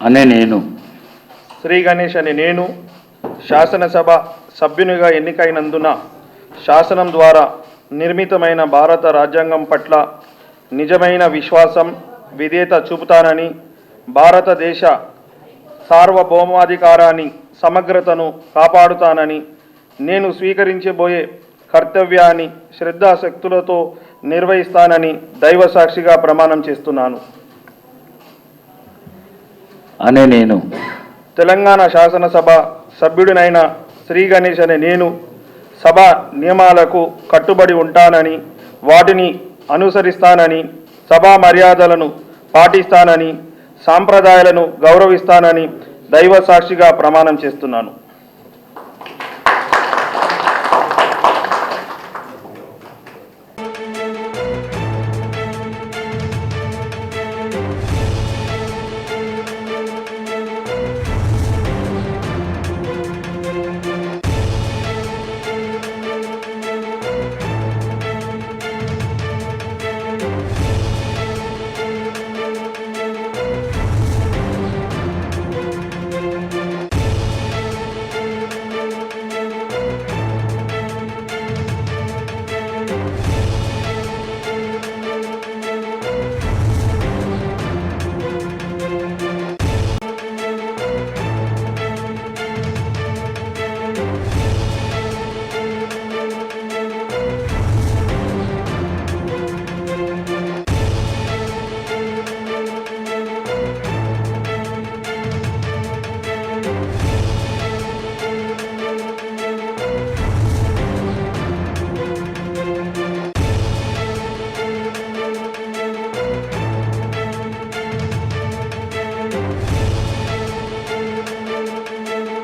అనే నేను శ్రీ గణేష్ అనే నేను శాసనసభ సభ్యునిగా ఎన్నికైనందున శాసనం ద్వారా నిర్మితమైన భారత రాజ్యాంగం పట్ల నిజమైన విశ్వాసం విధేయత చూపుతానని, భారతదేశ సార్వభౌమాధికారాన్ని సమగ్రతను కాపాడుతానని, నేను స్వీకరించబోయే కర్తవ్యాన్ని శ్రద్ధాశక్తులతో నిర్వహిస్తానని దైవ సాక్షిగా ప్రమాణం చేస్తున్నాను అనే నేను తెలంగాణ శాసనసభ సభ్యుడినైన శ్రీ గణేష్ అనే నేను సభ నియమాలకు కట్టుబడి ఉంటానని, వాటిని అనుసరిస్తానని, సభా మర్యాదలను పాటిస్తానని, సాంప్రదాయాలను గౌరవిస్తానని దైవ సాక్షిగా ప్రమాణం చేస్తున్నాను.